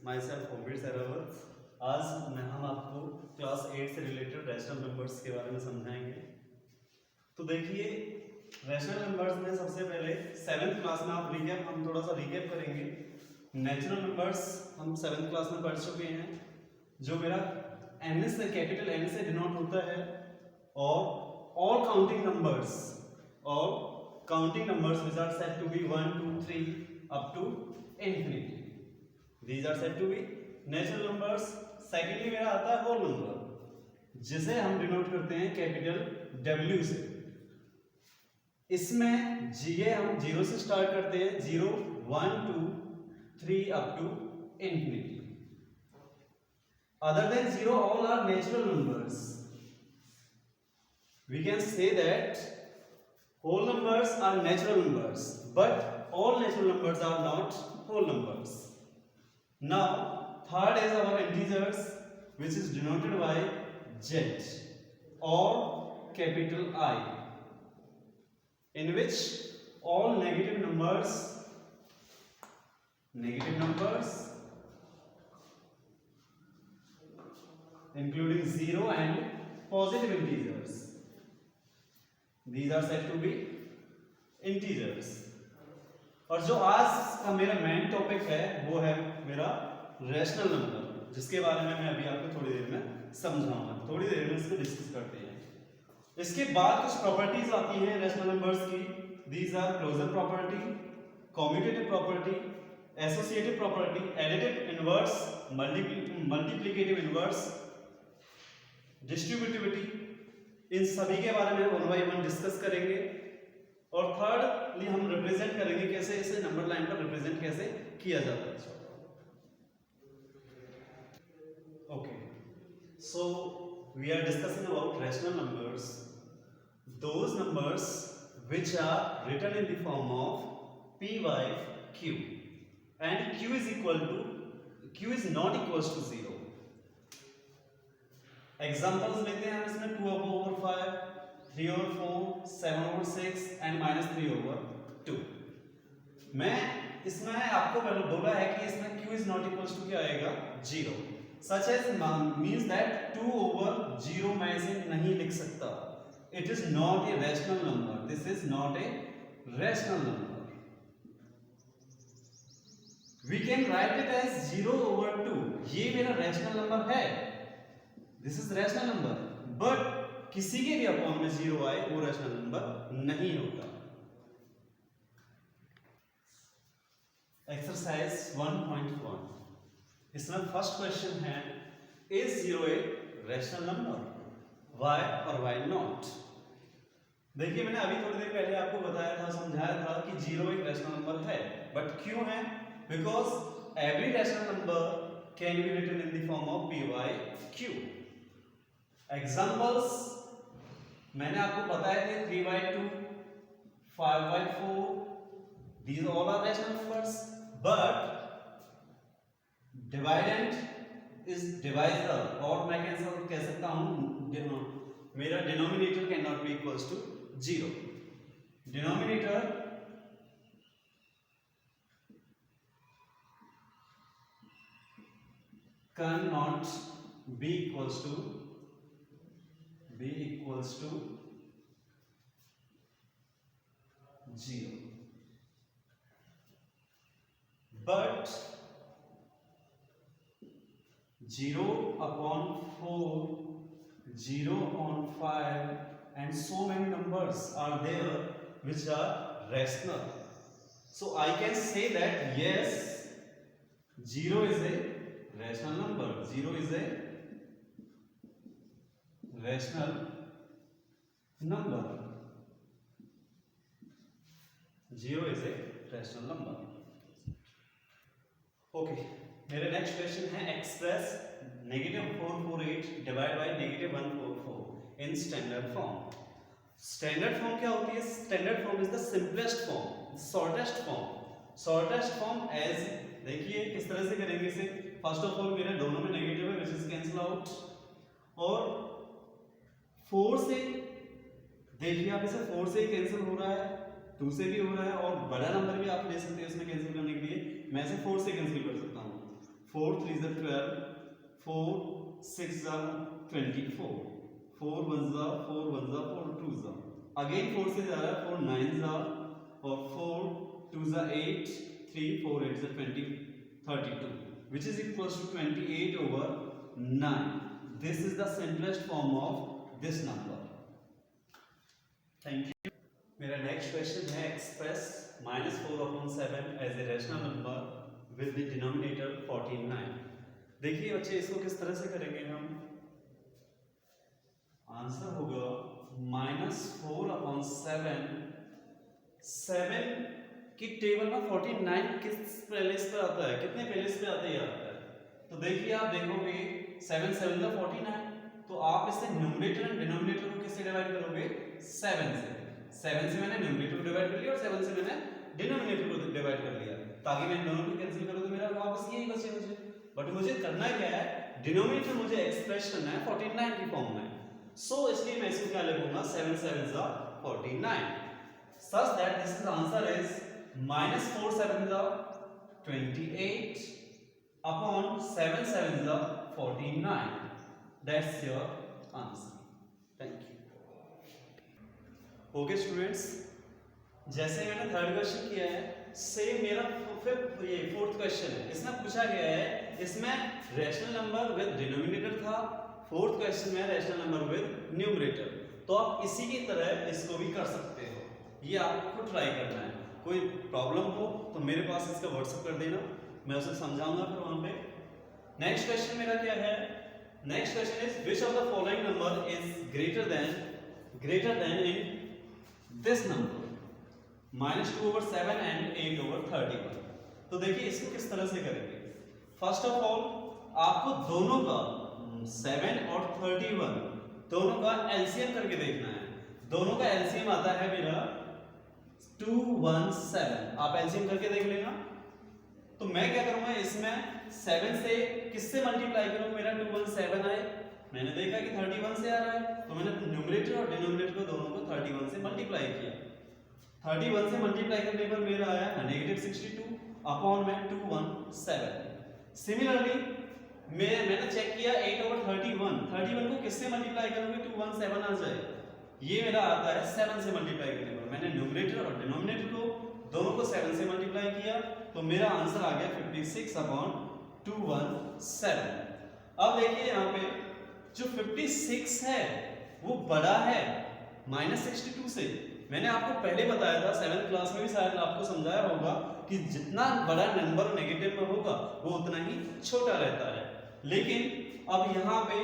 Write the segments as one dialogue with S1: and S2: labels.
S1: My self Omveer Sarawat. आज हम आपको क्लास 8 से रिलेटेड रैशनल नंबर्स के बारे में समझाएंगे। तो देखिए, रैशनल नंबर्स में सबसे पहले 7th क्लास में हम थोड़ा सा रिकैप करेंगे। नेचुरल नंबर्स हम 7th क्लास में पढ़ चुके हैं, जो मेरा एन से कैपिटल एन से डिनोट होता है, और all counting numbers which are said to be 1 2 3 up to infinity, these are said to be natural numbers। Secondly मेरा आता है होल नंबर, जिसे हम डिनोट करते हैं कैपिटल W से। इसमें ये हम 0 से स्टार्ट करते हैं, 0 1 2 3 up to infinity। Other than 0, all are natural numbers। We can say that whole numbers are natural numbers, but all natural numbers are not whole numbers। Now, third is our integers, which is denoted by Z or capital I, in which all negative numbers including 0 and positive integers, these are said to be integers। और जो आज का मेरा main topic है वो है मेरा rational number, जिसके बारे में मैं अभी आपको थोड़ी देर में समझाऊंगा। थोड़ी देर में इसको डिस्कस करते हैं। इसके बाद कुछ प्रॉपर्टीज आती हैं रैशनल नंबर्स की। These are closure property, commutative property, associative property, additive inverse, multiplicative inverse, distributivity. इन सभी के बारे में वन बाय वन डिस्कस करेंगे। और थर्डली हम रिप्रेजेंट करेंगे कैसे इसे नंबर लाइन पर रिप्रेजेंट कैसे किया जाता है। Okay, so we are discussing about rational numbers, those numbers which are written in the form of p by q and q is not equals to 0। Examples लेते हैं हम इसमें 2/5, 3/4, 7/6 एंड -3/2। मैं इसमें आपको बोला है कि इसमें q is not equals to क्या आएगा, 0। सच एज मींस दैट 2/0 मैं इसे नहीं लिख सकता। It is not a rational number, this is not a rational number. We can write it as 0/2। ये मेरा रैशनल नंबर है, this is rational number, but किसी के भी अपॉन में 0 आए वो रैशनल नंबर नहीं होता। एक्सरसाइज 1.1, इसमें फर्स्ट क्वेश्चन है, is 0 a rational number, why और वाई नॉट। देखिए, मैंने अभी थोड़ी देर पहले आपको बताया था, समझाया था कि 0 एक रैशनल नंबर है, बट क्यों है? Because every rational number can be written in the form of p by q। Examples मैंने आपको बताए थे, 3/2, 5/4, these all are rational numbers, but dividend is divisor, और मैं कह सकता हूं मेरा denominator can not be equals to 0। Denominator can not be equals to 0, but 0/4, 0/5 and so many numbers are there which are rational। So I can say that yes, 0 is a rational number, 0 is a rational number, 0 is a rational number। Okay, मेरे next question है, express -448 divide by -144 in standard form. Standard form क्या होती है? Standard form is the simplest form, shortest form. Shortest form as, देखिए किस तरह से करेंगे इसे। फर्स्ट ऑफ ऑल मेरे दोनों में नेगेटिव है, विच इज कैंसिल आउट, और 4 से देखिए आप इसे 4 से ही कैंसिल हो रहा है, 2 से भी हो रहा है, और बड़ा नंबर भी आप ले सकते हैं इसमें कैंसिल करने के लिए। मैं इसे 4 से कैंसिल कर सकता हूँ। 4 3 is 12, 4 6 is 24, 4 1 is 4 1 is 4 2 is again 4 से जा रहा है, 4 9 is और 4 2 is 8, 3 4 8 is 20 32, which is equals to 28 over 9. This is the simplest form of this number. Thank you. मेरा नेक्स्ट क्वेश्चन है express -4/7 as a rational number with the denominator 49. देखिए बच्चे इसको किस तरह से करेंगे हम. आंसर होगा -4/7. 7 की टेबल में 49 किस प्लेस पे आता है, कितने प्लेस पे आता है. तो देखिए आप देखोगे 7 7 का 49, तो आप इससे न्यूमरेटर एंड डिनोमिनेटर को किससे डिवाइड करोगे, 7 से. 7 से मैंने न्यूमरेटर को डिवाइड कर लिया और 7 से मैंने डिनोमिनेटर को डिवाइड कर लिया, ताकि मैं दोनों को कैंसिल करूं तो मेरा वापस यही बचे मुझे. बट मुझे करना क्या है, डिनोमिनेटर मुझे एक्सप्रेस करना है 49 की फॉर्म में. सो इसलिए मैं इसको क्या लिखूंगा, 7 7 is 49, such that this is answer is -4 7 is 28 upon 7 7 is 49. That's your answer. Thank you. Okay students, जैसे मैंने थर्ड क्वेश्चन किया है, सेम मेरा फिर ये फोर्थ क्वेश्चन है. इसमें पूछा गया है, इसमें रैशनल नंबर विद डिनोमिनेटर था, फोर्थ क्वेश्चन में रैशनल नंबर विद न्यूमरेटर. तो आप इसी की तरह इसको भी कर सकते हो, ये आपको ट्राई करना है. कोई प्रॉब्लम हो तो मेरे पास इसका व्हाट्सएप कर देना, मैं उसे समझाऊंगा फिर वहां पे. नेक्स्ट क्वेश्चन मेरा क्या है, next question is which of the following number is greater then in this number -2/7 and 8/31. तो देखिए इसको किस तरह से करेंगे. फर्स्ट ऑफ ऑल आपको दोनों का 7 और 31 दोनों का एलसीएम करके देखना है. दोनों का एलसीएम आता है मेरा 217. आप एलसीएम करके देख लेना. तो मैं क्या करूंगा, इसमें 7 से किससे मल्टीप्लाई करूंगा, मेरा 217 आए. मैंने देखा कि 31 से आ रहा है, तो मैंने न्यूमरेटर और डिनोमिनेटर को दोनों को 31 से मल्टीप्लाई किया. 31 से मल्टीप्लाई करने पर मेरा आया -62 अपॉन में 217. सिमिलरली मैंने चेक किया 8/31 को किससे मल्टीप्लाई करूंगा, 217 आ जाए. ये मेरा आता है 7 से मल्टीप्लाई करने पर. मैंने न्यूमरेटर और डिनोमिनेटर को दोनों को 7 से मल्टीप्लाई किया, तो मेरा आंसर आ गया 56/217. अब देखिए यहाँ पे जो 56 है वो बड़ा है -62 से. मैंने आपको पहले बताया था, 7th क्लास में भी शायद आपको समझाया होगा कि जितना बड़ा नंबर नेगेटिव में होगा वो उतना ही छोटा रहता है. लेकिन अब यहाँ पे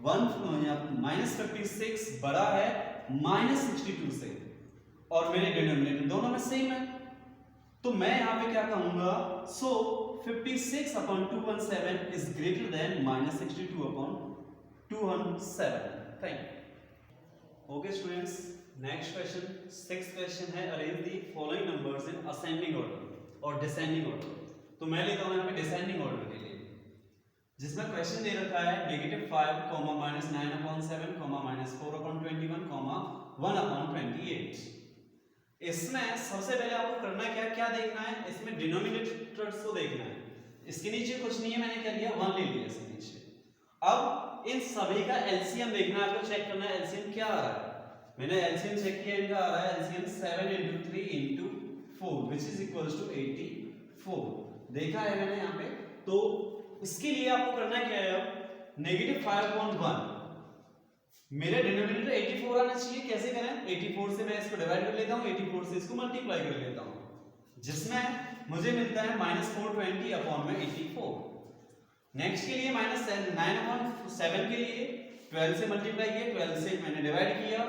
S1: -56 बड़ा है -62 से, और मेरे डिनोमिनेटर दोनों में सेम है. तो मैं यहाँ पे क्या कहूंगा, so 56/217 is greater than -62/217. Thank you. Okay students, next question, sixth question है, arrange the following numbers in ascending order और डिसेंडिंग ऑर्डर. तो मैं लेता हूं यहाँ पे डिसेंडिंग ऑर्डर के लिए, जिसमें क्वेश्चन दे रखा है -5, -9/7, -4/21, -1/28. इसमें सबसे पहले आपको करना क्या देखना है, इसमें डिनोमिनेटर्स को देखना है. इसके नीचे कुछ नहीं है, मैंने क्या लिया, 1 ले लिया इसके नीचे. अब इन सभी का एलसीएम देखना है, आपको चेक करना है एलसीएम क्या आ रहा है. मैंने एलसीएम चेक किया, इनका आ रहा है LCM 7 × 3 × 4 which is equals to 84. देखा है मैंने यहाँ पे. तो इसके लिए आपको करना क्या है, -5/1. मेरे डिनोमिनेटर 84 आना चाहिए. कैसे करें, 84 से मैं इसको डिवाइड कर लेता हूँ, 84 से इसको मल्टीप्लाई कर लेता हूँ, जिसमें मुझे मिलता है -420/84. नेक्स्ट के लिए -9/7 के लिए 12 से मल्टीप्लाई किया, 12 से मैंने डिवाइड किया,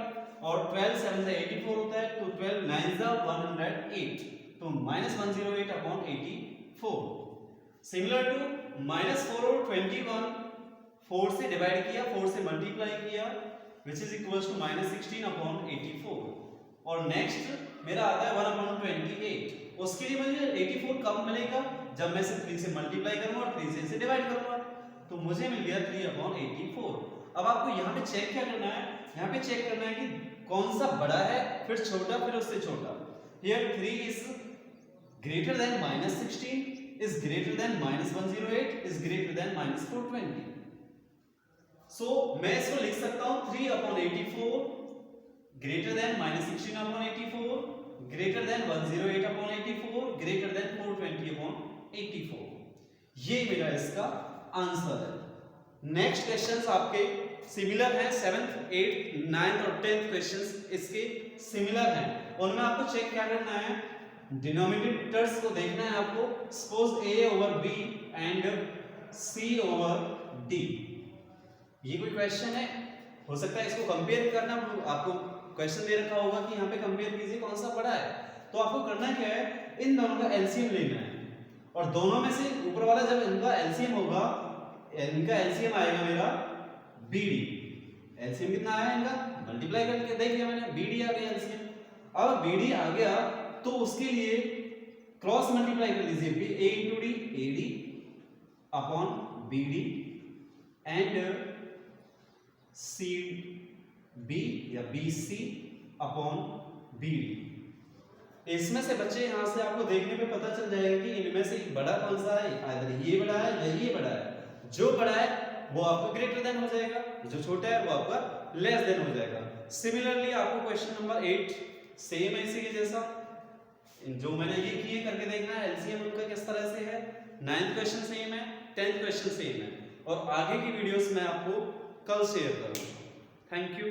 S1: और 12 7 से 84 होता है, तो 12 9 is 108, तो -108/84. सिमिलर टू -4/21, 4 से डिवाइड किया, 4 से मल्टीप्लाई किया, which is equals to -16/84. और नेक्स्ट मेरा आता है 1/28. उसके लिए मुझे 84 कब मिलेगा, जब मैं इसे 3 से मल्टीप्लाई करूंगा और 3 से इसे डिवाइड करूंगा, तो मुझे मिल गया 3/84. अब आपको यहाँ पे चेक क्या करना है, यहाँ पे चेक करना है कि कौन सा बड़ा है, फिर छोटा, फिर उससे छोटा. Here 3 is greater than -16, is greater than -108 is greater than -420. So मैं इसको लिख सकता हूँ 3/84 greater than -16/84 greater than 108/84 greater than 420/84. ये मेरा इसका आंसर है। नेक्स्ट क्वेश्चंस आपके सिमिलर हैं, 7th 8th 9th और 10th क्वेश्चंस इसके सिमिलर हैं। उनमें आपको चेक क्या करना है, डिनोमिनेटर्स को देखना है आपको। Suppose a over b and c over d, ये कोई क्वेश्चन है, हो सकता है इसको कंपेयर करना, आपको क्वेश्चन दे रखा होगा कि यहाँ पे कंपेयर कीजिए कौन सा बड़ा है। तो आपको करना क्या है, इन दोनों का एलसीएम लेना है और दोनों में से ऊपर वाला जब इनका एलसीएम होगा, इनका एलसीएम आएगा मेरा BD। एलसीएम कितना आया इनका, मल्टीप्लाई करके देख लिया मैंने, BD आ गया एलसीएम। अब BD आ गया तो उसके लिए क्रॉस मल्टीप्लाई कर लीजिए, A into D AD upon BD and CB या BC अपॉन BD। इसमें से बच्चे यहाँ से आपको देखने पे पता चल जाएगा कि इनमें से बड़ा कौन सा है, आइदर ये बड़ा है या ये बड़ा है। जो बड़ा है वो आपका ग्रेटर देन हो जाएगा, जो छोटा है वो आपका लेस देन हो जाएगा। सिमिलरली आपको क्वेश्चन नंबर 8 सेम है इसी के जैसा, जो मैंने ये किए करके देखना है एलसीएम उनका किस तरह से है। 9th क्वेश्चन सेम है, 10th क्वेश्चन सेम है और आगे की वीडियोस मैं आपको कल शेयर करूंगा। Thank you.